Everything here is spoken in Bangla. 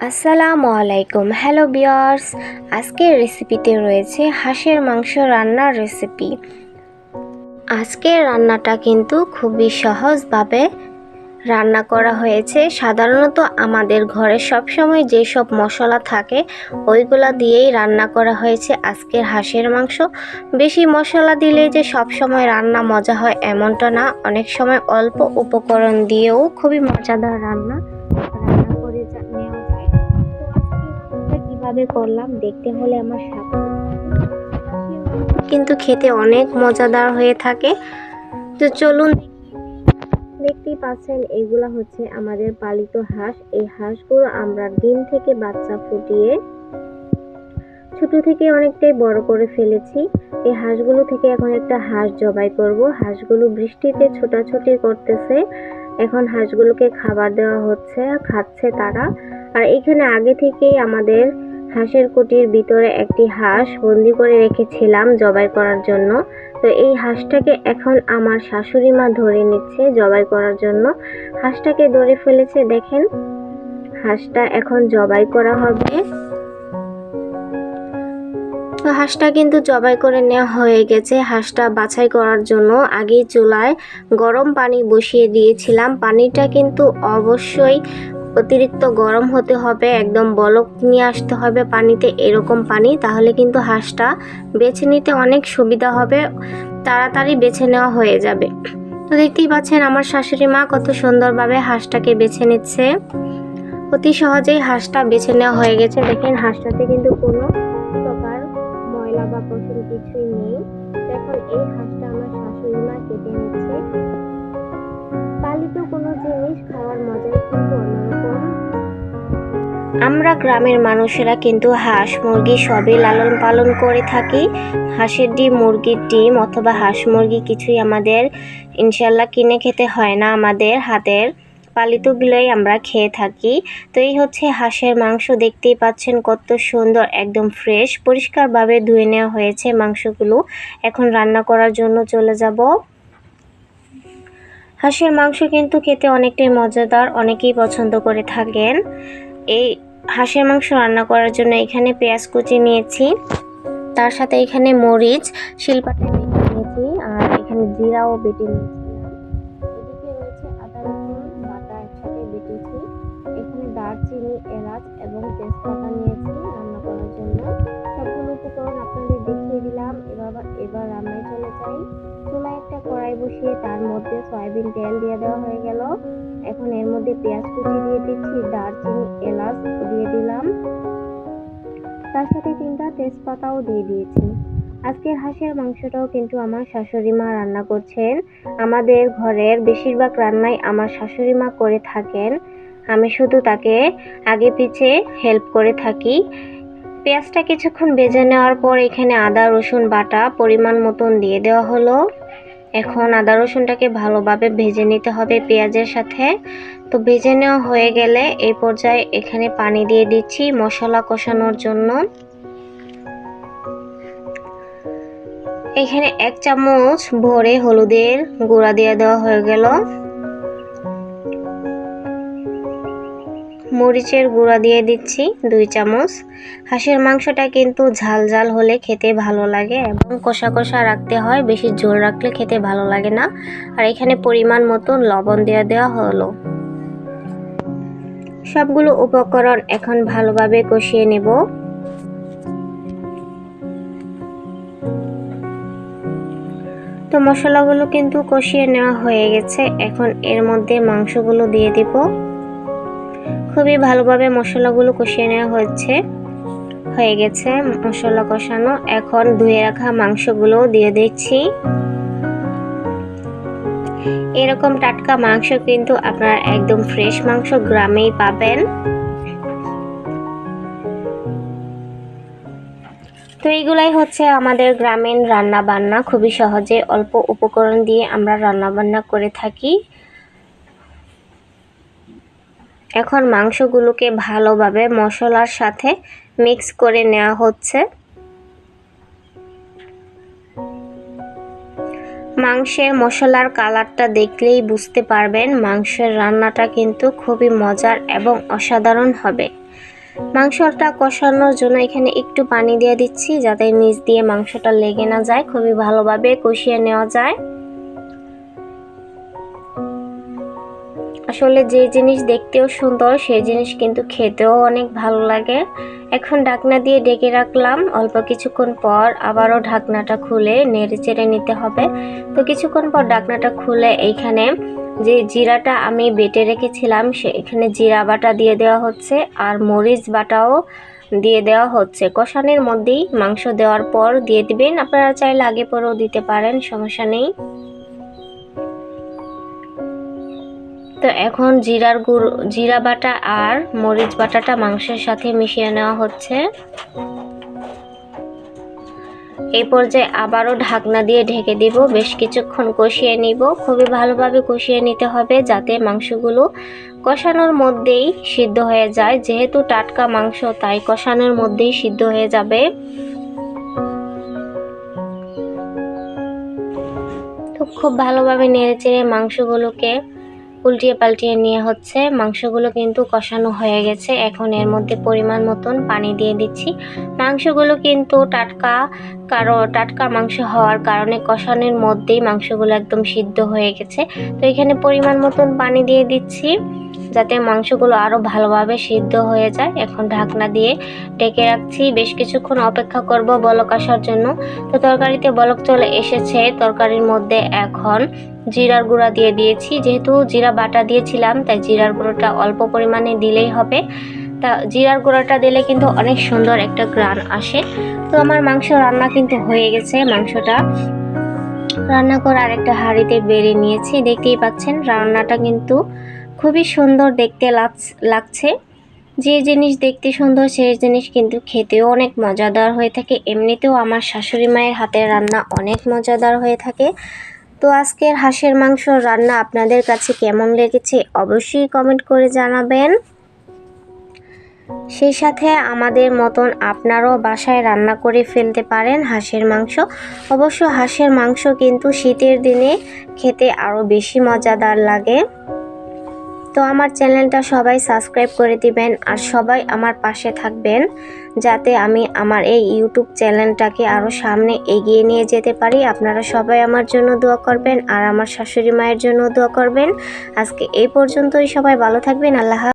আসসালামু আলাইকুম। হ্যালো ভিউয়ার্স, আজকের রেসিপিতে রয়েছে হাঁসের মাংস রান্নার রেসিপি। আজকের রান্নাটা কিন্তু খুবই সহজভাবে রান্না করা হয়েছে। সাধারণত আমাদের ঘরে সবসময় যেসব মশলা থাকে ওইগুলা দিয়েই রান্না করা হয়েছে আজকের হাঁসের মাংস। বেশি মশলা দিলে যে সবসময় রান্না মজা হয় এমনটা না, অনেক সময় অল্প উপকরণ দিয়েও খুবই মজাদার রান্না করে নেওয়া যায়। তো আজকে কিভাবে করলাম দেখতে হলে আমার সাথে কিন্তু খেতে অনেক মজাদার হয়ে থাকে। তো চলুন, দেখতেই পাচ্ছেন এগুলা হচ্ছে আমাদের পালিত হাঁস। এই হাঁসগুলো আমরা ডিম থেকে বাচ্চা ফুটিয়ে ছোট থেকে অনেকটাই বড় করে ফেলেছি। এই হাঁসগুলো থেকে এখন একটা হাঁস জবাই করব। হাঁসগুলো বৃষ্টিতে ছোটাছুটি করতেছে, এখন হাঁসগুলোকে খাবার দেওয়া হচ্ছে, খাচ্ছে তারা। আর এখানে আগে থেকেই আমাদের হাঁসের কুটির ভিতরে একটি হাঁস বন্দি করে রেখেছিলাম জবাই করার জন্য। তো এই হাঁসটাকে এখন আমার শাশুড়ি মা ধরে নিচ্ছে জবাই করার জন্য। হাঁসটাকে ধরে ফেলেছে, দেখেন হাঁসটা এখন জবাই করা হবে। তো হাঁসটা কিন্তু জবাই করে নেওয়া হয়ে গেছে। হাঁসটা বাছাই করার জন্য আগেই চুলায় গরম পানি বসিয়ে দিয়েছিলাম। পানিটা কিন্তু অবশ্যই অতিরিক্ত গরম হতে হবে, একদম বলক নিয়ে আসতে হবে পানিতে, এরকম পানি, তাহলে কিন্তু হাঁসটা বেছে নিতে অনেক সুবিধা হবে, তাড়াতাড়ি বেছে নেওয়া হয়ে যাবে। তো দেখতেই পাচ্ছেন আমার শাশুড়ি মা কত সুন্দরভাবে হাঁসটাকে বেছে নিচ্ছে। অতি সহজেই হাঁসটা বেছে নেওয়া হয়ে গেছে। দেখেন হাঁসটাতে কিন্তু কোনো প্রকার ময়লা বা পশম কিছুই নেই। এখন এই হাঁসটা আমার শাশুড়ি মা কেটে নিচ্ছে। পালিত কোনো জিনিস খাওয়ার মজাই কিন্তু অন্যরকম। আমরা গ্রামের মানুষেরা কিন্তু হাঁস মুরগি সবই লালন পালন করে থাকি। হাঁসের ডিম, মুরগির ডিম অথবা হাঁস মুরগি কিছুই আমাদের ইনশাল্লাহ কিনে খেতে হয় না, আমাদের হাতের পালিতগুলোই আমরা খেয়ে থাকি। তো এই হচ্ছে হাঁসের মাংস, দেখতেই পাচ্ছেন কত সুন্দর, একদম ফ্রেশ, পরিষ্কারভাবে ধুয়ে নেওয়া হয়েছে মাংসগুলো। এখন রান্না করার জন্য চলে যাব। হাঁসের মাংস কিন্তু খেতে অনেকটাই মজাদার, অনেকেই পছন্দ করে থাকেন। এই হাঁসের মাংস রান্না করার জন্য এখানে পেঁয়াজ কুচি নিয়েছি, তার সাথে এখানে মরিচ শিলপাটায় বেটে নিয়েছি, আর এখানে জিরাও বেটে নিয়েছিলাম। এদিকে রয়েছে আদা রসুন বাটা একসাথে বেটেছি। এখানে দারচিনি, এলাচ এবং তেজপাতা নিয়েছি রান্না করার জন্য। সবগুলো উপকরণ আপনাদের দেখিয়ে দিলাম। এবার রান্নায় চলে যাই। চুলায় একটা কড়াই বসিয়ে তার মধ্যে সয়াবিন তেল দিয়ে দেওয়া হয়ে গেল। এখন এর মধ্যে পেঁয়াজ কুচি দিয়ে দিচ্ছি, দারচিনি, এলাচ দিয়ে দিলাম, তার সাথে 3টা তেজপাতাও দিয়ে দিয়েছি। আজকের হাঁসের মাংসটাও কিন্তু আমার শাশুড়ি মা রান্না করছেন। আমাদের ঘরের বেশিরভাগ রান্নাই আমার শাশুড়ি মা করে থাকেন, আমি শুধু তাকে আগে পিছে হেল্প করে থাকি। পেঁয়াজটা কিছুক্ষণ ভেজে নেওয়ার পর এখানে আদা রসুন বাটা পরিমাণ মতন দিয়ে দেওয়া হলো। এখন আদা রসুনটাকে ভালোভাবে ভেজে নিতে হবে পেঁয়াজের সাথে। তো ভেজে নেওয়া হয়ে গেলে এই পর্যায়ে এখানে পানি দিয়ে দিচ্ছি মশলা কষানোর জন্য। এখানে 1 চামচ ভরে হলুদের গুঁড়া দিয়ে দেওয়া হয়ে গেল, মরিচের গুঁড়া দিয়ে দিচ্ছি 2 চামচ। হাঁসের মাংসটা কিন্তু ঝাল ঝাল হলে খেতে ভালো লাগে এবং কষা কষা রাখতে হয়, বেশি ঝোল রাখলে খেতে ভালো লাগে না। আর এখানে পরিমাণ মতো লবণ দিয়ে দেওয়া হলো। সবগুলো উপকরণ এখন ভালোভাবে কষিয়ে নেব। তো মশলাগুলো কিন্তু কষিয়ে নেওয়া হয়ে গেছে। এখন এর মধ্যে মাংসগুলো দিয়ে দিব। খুবই ভালোভাবে মশলাগুলো কষিয়ে নেওয়া হয়ে গেছে মশলা কষানো। এখন ধুয়ে রাখা মাংসগুলো দিয়ে দিচ্ছি। এরকম টাটকা মাংস কিন্তু আপনারা একদম ফ্রেশ মাংস গ্রামেই পাবেন। তো এইগুলাই হচ্ছে আমাদের গ্রামীণ রান্না বান্না, খুবই সহজে অল্প উপকরণ দিয়ে আমরা রান্না বান্না করে থাকি। এখন মাংসগুলোকে ভালোভাবে মশলার সাথে মিক্স করে নেওয়া হচ্ছে। মাংসের মশলার কালারটা দেখলেই বুঝতে পারবেন মাংসের রান্নাটা কিন্তু খুবই মজার এবং অসাধারণ হবে। মাংসটা কষানোর জন্য এখানে একটু পানি দিয়ে দিচ্ছি, যাতে নিচ দিয়ে মাংসটা লেগে না যায়, খুবই ভালোভাবে কষিয়ে নেওয়া যায়। আসলে যে জিনিস দেখতেও সুন্দর সেই জিনিস কিন্তু খেতেও অনেক ভালো লাগে। এখন ঢাকনা দিয়ে ঢেকে রাখলাম। অল্প কিছুক্ষণ পর আবারও ঢাকনাটা খুলে নেড়ে চেড়ে নিতে হবে। তো কিছুক্ষণ পর ঢাকনাটা খুলে এইখানে যে জিরাটা আমি বেটে রেখেছিলাম এখানে জিরা বাটা দিয়ে দেওয়া হচ্ছে, আর মরিচ বাটাও দিয়ে দেওয়া হচ্ছে। কষানোর মধ্যেই মাংস দেওয়ার পর দিয়ে দিবেন, আপনারা চাইলে আগে পরেও দিতে পারেন, সমস্যা নেই। তো এখন জিরা বাটা আর মরিচ বাটাটা মাংসের সাথে মিশিয়ে নেওয়া হচ্ছে। এই পর্যায়ে আবারও ঢাকনা দিয়ে ঢেকে দিব, বেশ কিছুক্ষণ কষিয়ে নিব। খুবই ভালোভাবে কষিয়ে নিতে হবে যাতে মাংসগুলো কষানোর মধ্যেই সিদ্ধ হয়ে যায়। যেহেতু টাটকা মাংস তাই কষানোর মধ্যেই সিদ্ধ হয়ে যাবে। তো খুব ভালোভাবে নেড়েচেড়ে মাংসগুলোকে উল্টিয়ে পাল্টিয়ে নিয়ে হচ্ছে। মাংসগুলো কিন্তু কষানো হয়ে গেছে। এখন এর মধ্যে পরিমাণ মতন পানি দিয়ে দিচ্ছি। মাংসগুলো কিন্তু টাটকা মাংস হওয়ার কারণে কষানোর মধ্যেই মাংসগুলো একদম সিদ্ধ হয়ে গেছে। তো এখানে পরিমাণ মতন পানি দিয়ে দিচ্ছি যাতে মাংসগুলো আরও ভালোভাবে সিদ্ধ হয়ে যায়। এখন ঢাকনা দিয়ে ঢেকে রাখছি, বেশ কিছুক্ষণ অপেক্ষা করব বলক আসার জন্য। তো তরকারিতে বলক চলে এসেছে। তরকারির মধ্যে এখন জিরার গুঁড়া দিয়ে দিয়েছি। যেহেতু জিরা বাটা দিয়েছিলাম তাই জিরার গুঁড়োটা অল্প পরিমাণে দিলেই হবে। তা জিরার গুঁড়োটা দিলে কিন্তু অনেক সুন্দর একটা ঘ্রাণ আসে। তো আমার মাংস রান্না কিন্তু হয়ে গেছে। মাংসটা রান্না করে আরেকটা হাঁড়িতে বেড়ে নিয়েছি। দেখতেই পাচ্ছেন রান্নাটা কিন্তু খুবই সুন্দর দেখতে লাগছে। যে জিনিস দেখতে সুন্দর সেই জিনিস কিন্তু খেতেও অনেক মজাদার হয়ে থাকে। এমনিতেও আমার শাশুড়ি মায়ের হাতের রান্না অনেক মজাদার হয়ে থাকে। তো আজকের হাঁসের মাংস রান্না আপনাদের কাছে কেমন লেগেছে অবশ্যই কমেন্ট করে জানাবেন। সেই সাথে আমাদের মতন আপনারাও বাসায় রান্না করে ফেলতে পারেন হাঁসের মাংস। অবশ্য হাঁসের মাংস কিন্তু শীতের দিনে খেতে আরও বেশি মজাদার লাগে। তো আমার চ্যানেলটা সবাই সাবস্ক্রাইব করে দিবেন আর সবাই আমার পাশে থাকবেন, যাতে আমি আমার এই ইউটিউব চ্যানেলটাকে আরও সামনে এগিয়ে নিয়ে যেতে পারি। আপনারা সবাই আমার জন্য দোয়া করবেন আর আমার শাশুড়ি মায়ের জন্য দোয়া করবেন। আজকে এই পর্যন্তই, সবাই ভালো থাকবেন। আল্লাহ।